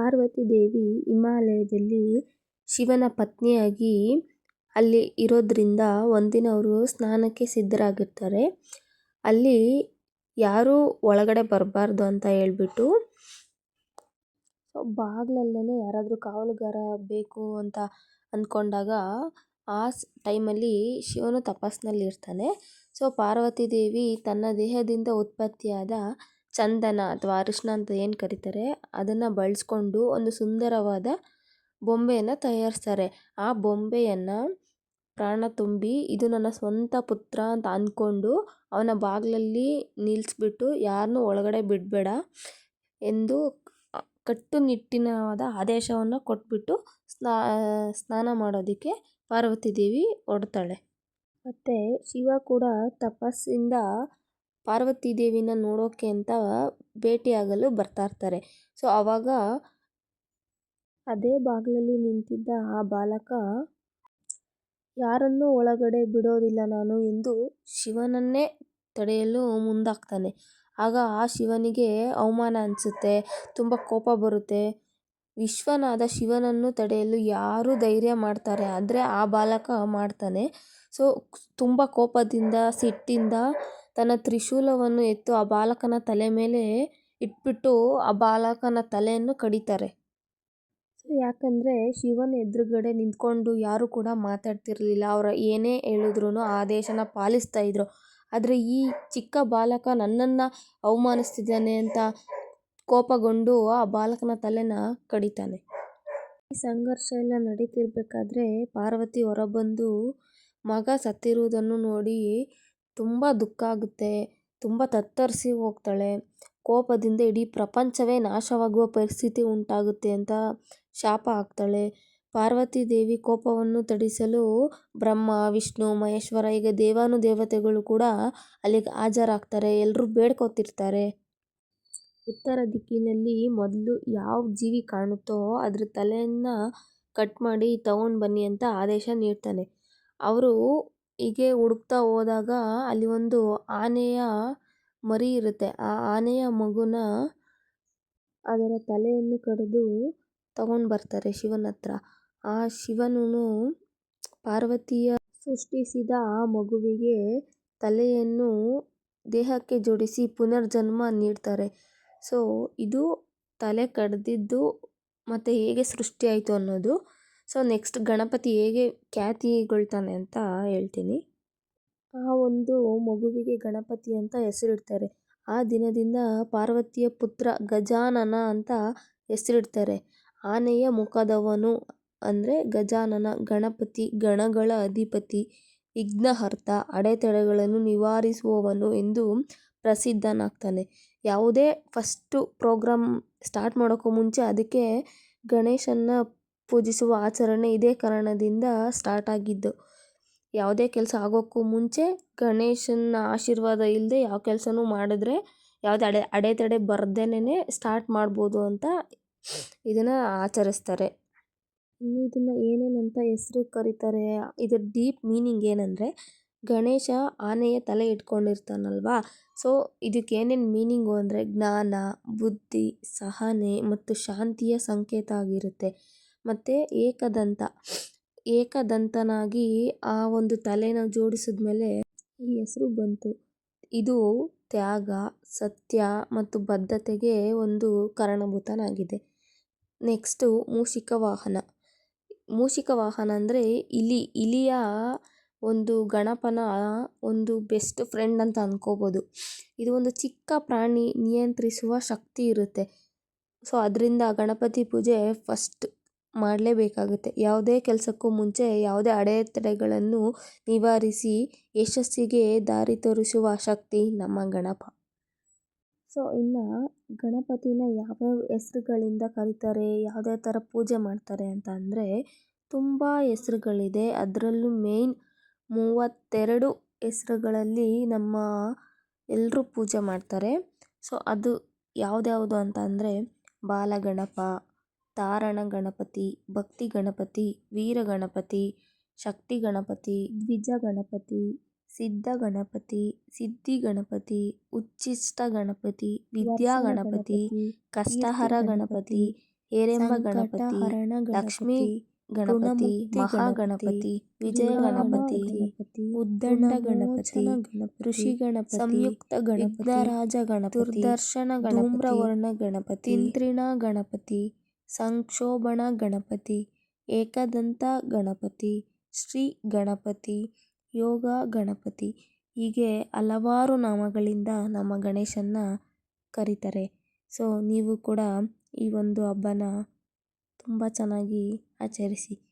ಪಾರ್ವತಿ ದೇವಿ ಹಿಮಾಲಯದಲ್ಲಿ ಶಿವನ ಪತ್ನಿಯಾಗಿ ಅಲ್ಲಿ ಇರೋದ್ರಿಂದ ಒಂದಿನ ಅವರು ಸ್ನಾನಕ್ಕೆ ಸಿದ್ಧರಾಗಿರ್ತಾರೆ. ಅಲ್ಲಿ ಯಾರೂ ಒಳಗಡೆ ಬರಬಾರ್ದು ಅಂತ ಹೇಳ್ಬಿಟ್ಟು ಬಾಗಿಲಲ್ಲೇ ಯಾರಾದರೂ ಕಾವಲುಗಾರ ಬೇಕು ಅಂತ ಅಂದ್ಕೊಂಡಾಗ ಆ ಟೈಮಲ್ಲಿ ಶಿವನು ತಪಸ್ಸಿನಲ್ಲಿ ಇರ್ತಾನೆ. ಪಾರ್ವತಿ ದೇವಿ ತನ್ನ ದೇಹದಿಂದ ಉತ್ಪತ್ತಿಯಾದ ಚಂದನ ಅಥವಾ ಅರಿಶಿನ ಅಂತ ಏನು ಕರೀತಾರೆ ಅದನ್ನು ಬಳಸ್ಕೊಂಡು ಒಂದು ಸುಂದರವಾದ ಬೊಂಬೆಯನ್ನು ತಯಾರಿಸ್ತಾರೆ. ಆ ಬೊಂಬೆಯನ್ನು ಪ್ರಾಣ ತುಂಬಿ ಇದು ನನ್ನ ಸ್ವಂತ ಪುತ್ರ ಅಂತ ಅಂದ್ಕೊಂಡು ಅವನ ಬಾಗಿಲಲ್ಲಿ ನಿಲ್ಲಿಸ್ಬಿಟ್ಟು ಯಾರನ್ನೂ ಒಳಗಡೆ ಬಿಡಬೇಡ ಎಂದು ಕಟ್ಟುನಿಟ್ಟಿನಾದ ಆದೇಶವನ್ನು ಕೊಟ್ಬಿಟ್ಟು ಸ್ನಾನ ಮಾಡೋದಕ್ಕೆ ಪಾರ್ವತಿ ದೇವಿ ಹೊರಡ್ತಾಳೆ. ಮತ್ತು ಶಿವ ಕೂಡ ತಪಸ್ಸಿಂದ ಪಾರ್ವತಿ ದೇವಿನ ನೋಡೋಕ್ಕೆ ಅಂತ ಭೇಟಿಯಾಗಲು ಬರ್ತಾ ಇರ್ತಾರೆ. ಆವಾಗ ಅದೇ ಬಾಗಿಲಲ್ಲಿ ನಿಂತಿದ್ದ ಆ ಬಾಲಕ ಯಾರನ್ನೂ ಒಳಗಡೆ ಬಿಡೋದಿಲ್ಲ ನಾನು ಎಂದು ಶಿವನನ್ನೇ ತಡೆಯಲು ಮುಂದಾಗ್ತಾನೆ. ಆಗ ಆ ಶಿವನಿಗೆ ಅವಮಾನ ಅನಿಸುತ್ತೆ, ತುಂಬ ಕೋಪ ಬರುತ್ತೆ. ವಿಶ್ವನಾದ ಶಿವನನ್ನು ತಡೆಯಲು ಯಾರು ಧೈರ್ಯ ಮಾಡ್ತಾರೆ ಆದರೆ ಆ ಬಾಲಕ ಮಾಡ್ತಾನೆ. ತುಂಬ ಕೋಪದಿಂದ ಸಿಟ್ಟಿಂದ ತನ್ನ ತ್ರಿಶೂಲವನ್ನು ಎತ್ತು ಆ ಬಾಲಕನ ತಲೆ ಮೇಲೆ ಇಟ್ಬಿಟ್ಟು ಆ ಬಾಲಕನ ತಲೆಯನ್ನು ಕಡಿತಾರೆ. ಯಾಕಂದರೆ ಶಿವನ ಎದುರುಗಡೆ ನಿಂತ್ಕೊಂಡು ಯಾರೂ ಕೂಡ ಮಾತಾಡ್ತಿರ್ಲಿಲ್ಲ. ಅವರು ಏನೇ ಹೇಳಿದ್ರು ಆ ಆದೇಶನ ಪಾಲಿಸ್ತಾ ಇದ್ರು. ಆದರೆ ಈ ಚಿಕ್ಕ ಬಾಲಕ ನನ್ನನ್ನು ಅವಮಾನಿಸ್ತಿದ್ದಾನೆ ಅಂತ ಕೋಪಗೊಂಡು ಆ ಬಾಲಕನ ತಲೆನ ಕಡಿತಾನೆ. ಈ ಸಂಘರ್ಷ ಎಲ್ಲ ನಡೀತಿರ್ಬೇಕಾದ್ರೆ ಪಾರ್ವತಿ ಹೊರಬಂದು ಮಗ ಸತ್ತಿರುವುದನ್ನು ನೋಡಿ ತುಂಬ ದುಃಖ ಆಗುತ್ತೆ, ತುಂಬ ತತ್ತರಿಸಿ ಹೋಗ್ತಾಳೆ. ಕೋಪದಿಂದ ಇಡೀ ಪ್ರಪಂಚವೇ ನಾಶವಾಗುವ ಪರಿಸ್ಥಿತಿ ಉಂಟಾಗುತ್ತೆ ಅಂತ ಶಾಪ ಹಾಕ್ತಾಳೆ. ಪಾರ್ವತಿ ದೇವಿ ಕೋಪವನ್ನು ತಡಿಸಲು ಬ್ರಹ್ಮ, ವಿಷ್ಣು, ಮಹೇಶ್ವರ ಹೀಗೆ ದೇವಾನುದೇವತೆಗಳು ಕೂಡ ಅಲ್ಲಿಗೆ ಹಾಜರಾಗ್ತಾರೆ. ಎಲ್ಲರೂ ಬೇಡ್ಕೊತಿರ್ತಾರೆ. ಉತ್ತರ ದಿಕ್ಕಿನಲ್ಲಿ ಮೊದಲು ಯಾವ ಜೀವಿ ಕಾಣುತ್ತೋ ಅದ್ರ ತಲೆಯನ್ನು ಕಟ್ ಮಾಡಿ ತಗೊಂಡು ಬನ್ನಿ ಅಂತ ಆದೇಶ ನೀಡ್ತಾನೆ. ಅವರು ಹೀಗೆ ಹುಡುಕ್ತಾ ಹೋದಾಗ ಅಲ್ಲಿ ಒಂದು ಆನೆಯ ಮರಿ ಇರುತ್ತೆ. ಆ ಆನೆಯ ಮಗುನ ಅದರ ತಲೆಯನ್ನು ಕಡಿದು ತಗೊಂಡು ಬರ್ತಾರೆ ಶಿವನ ಹತ್ರ. ಆ ಶಿವನು ಪಾರ್ವತಿಯ ಸೃಷ್ಟಿಸಿದ ಆ ಮಗುವಿಗೆ ತಲೆಯನ್ನು ದೇಹಕ್ಕೆ ಜೋಡಿಸಿ ಪುನರ್ಜನ್ಮ ನೀಡ್ತಾರೆ. ಇದು ತಲೆ ಕಡ್ದಿದ್ದು ಮತ್ತು ಹೇಗೆ ಸೃಷ್ಟಿಯಾಯಿತು ಅನ್ನೋದು. ನೆಕ್ಸ್ಟ್ ಗಣಪತಿ ಹೇಗೆ ಖ್ಯಾತಿಗೊಳ್ತಾನೆ ಅಂತ ಹೇಳ್ತೀನಿ. ಆ ಒಂದು ಮಗುವಿಗೆ ಗಣಪತಿ ಅಂತ ಹೆಸರಿಡ್ತಾರೆ. ಆ ದಿನದಿಂದ ಪಾರ್ವತಿಯ ಪುತ್ರ ಗಜಾನನ ಅಂತ ಹೆಸರಿಡ್ತಾರೆ. ಆನೆಯ ಮುಖದವನು ಅಂದರೆ ಗಜಾನನ. ಗಣಪತಿ ಗಣಗಳ ಅಧಿಪತಿ, ವಿಘ್ನಹರ್ತ, ಅಡೆತಡೆಗಳನ್ನು ನಿವಾರಿಸುವವನು ಎಂದು ಪ್ರಸಿದ್ಧನಾಗ್ತಾನೆ. ಯಾವುದೇ ಫಸ್ಟು ಪ್ರೋಗ್ರಾಮ್ ಸ್ಟಾರ್ಟ್ ಮಾಡೋಕ್ಕೂ ಮುಂಚೆ ಅದಕ್ಕೆ ಗಣೇಶನ ಪೂಜಿಸುವ ಆಚರಣೆ ಇದೇ ಕಾರಣದಿಂದ ಸ್ಟಾರ್ಟ್ ಆಗಿದ್ದು. ಯಾವುದೇ ಕೆಲಸ ಆಗೋಕ್ಕೂ ಮುಂಚೆ ಗಣೇಶನ ಆಶೀರ್ವಾದ ಇಲ್ಲದೆ ಯಾವ ಕೆಲಸನೂ ಮಾಡಿದ್ರೆ ಯಾವುದೇ ಅಡೆತಡೆ ಬರ್ದೇನೆ ಸ್ಟಾರ್ಟ್ ಮಾಡ್ಬೋದು ಅಂತ ಇದನ್ನು ಆಚರಿಸ್ತಾರೆ. ಇನ್ನು ಇದನ್ನು ಏನೇನಂತ ಹೆಸರು ಕರೀತಾರೆ, ಇದರ ಡೀಪ್ ಮೀನಿಂಗ್ ಏನಂದರೆ ಗಣೇಶ ಆನೆಯ ತಲೆ ಇಟ್ಕೊಂಡಿರ್ತಾನಲ್ವಾ. ಇದಕ್ಕೆ ಏನೇನು ಮೀನಿಂಗು ಅಂದರೆ ಜ್ಞಾನ, ಬುದ್ಧಿ, ಸಹನೆ ಮತ್ತು ಶಾಂತಿಯ ಸಂಕೇತ ಆಗಿರುತ್ತೆ. ಮತ್ತು ಏಕದಂತನಾಗಿ ಆ ಒಂದು ತಲೆನ ಜೋಡಿಸಿದ ಮೇಲೆ ಈ ಹೆಸರು ಬಂತು. ಇದು ತ್ಯಾಗ, ಸತ್ಯ ಮತ್ತು ಬದ್ಧತೆಗೆ ಒಂದು ಕಾರಣಭೂತನಾಗಿದೆ. ನೆಕ್ಸ್ಟು ಮೂಷಿಕ ವಾಹನ. ಮೂಷಿಕ ವಾಹನ ಅಂದರೆ ಇಲಿಯ ಒಂದು ಗಣಪನ ಒಂದು ಬೆಸ್ಟ್ ಫ್ರೆಂಡ್ ಅಂತ ಅಂದ್ಕೋಬೋದು. ಇದು ಒಂದು ಚಿಕ್ಕ ಪ್ರಾಣಿ, ನಿಯಂತ್ರಿಸುವ ಶಕ್ತಿ ಇರುತ್ತೆ. ಅದರಿಂದ ಗಣಪತಿ ಪೂಜೆ ಫಸ್ಟ್ ಮಾಡಲೇಬೇಕಾಗುತ್ತೆ. ಯಾವುದೇ ಕೆಲಸಕ್ಕೂ ಮುಂಚೆ ಯಾವುದೇ ಅಡೆತಡೆಗಳನ್ನು ನಿವಾರಿಸಿ ಯಶಸ್ಸಿಗೆ ದಾರಿ ತೋರಿಸುವ ಶಕ್ತಿ ನಮ್ಮ ಗಣಪ. ಇನ್ನು ಗಣಪತಿನ ಯಾವ್ಯಾವ ಹೆಸರುಗಳಿಂದ ಕರೀತಾರೆ, ಯಾವುದೇ ಥರ ಪೂಜೆ ಮಾಡ್ತಾರೆ ಅಂತ ಅಂದರೆ ತುಂಬ ಹೆಸರುಗಳಿದೆ. ಅದರಲ್ಲೂ ಮೇಯ್ನ್ 32 ಹೆಸರುಗಳಲ್ಲಿ ನಮ್ಮ ಎಲ್ಲರೂ ಪೂಜೆ ಮಾಡ್ತಾರೆ. ಅದು ಯಾವ್ದ್ಯಾವುದು ಅಂತ ಅಂದರೆ ಬಾಲಗಣಪ, ತಾರಣ ಗಣಪತಿ, ಭಕ್ತಿ ಗಣಪತಿ, ವೀರ ಗಣಪತಿ, ಶಕ್ತಿ ಗಣಪತಿ, ದ್ವಿಜ ಗಣಪತಿ, ಸಿದ್ಧ ಗಣಪತಿ, ಸಿದ್ಧಿ ಗಣಪತಿ, ಉಚ್ಛಿಷ್ಟ ಗಣಪತಿ, ವಿದ್ಯಾ ಗಣಪತಿ, ಕಷ್ಟಹರ ಗಣಪತಿ, ಹೇರೆಂಬ ಸಂಕಟ ಗಣಪತಿ, ಹರಣ ಲಕ್ಷ್ಮೀ ಗಣಪತಿ, ಗಣಪತಿ, ಋಣಮುಕ್ತಿ ಮಹಾಗಣಪತಿ, ವಿಜಯ ಗಣಪತಿ, ಗಣಪತಿ, ಉದ್ದಂಡ ಗಣಪತಿ, ಗಣಪತಿ, ಋಷಿ ಗಣಪತಿ, ಸಂಯುಕ್ತ ಗಣಪತಿ, ವಿಘ್ನರಾಜ ಗಣಪತಿ, ದುರ್ದರ್ಶನ ಗಣಪತಿ, ಧೂಮ್ರವರ್ಣ ಗಣಪತಿ, ತಿಂತ್ರಿಣ ಗಣಪತಿ, ಸಂಕ್ಷೋಭಣ ಗಣಪತಿ, ಏಕದಂತ ಗಣಪತಿ, ಶ್ರೀ ಗಣಪತಿ, ಯೋಗ ಗಣಪತಿ, ಹೀಗೆ ಹಲವಾರು ನಾಮಗಳಿಂದ ನಮ್ಮ ಗಣೇಶನ್ನ ಕರೀತಾರೆ. ಸೊ ನೀವು ಕೂಡ ಈ ಒಂದು ಹಬ್ಬನ ತುಂಬ ಚೆನ್ನಾಗಿ ಆಚರಿಸಿ.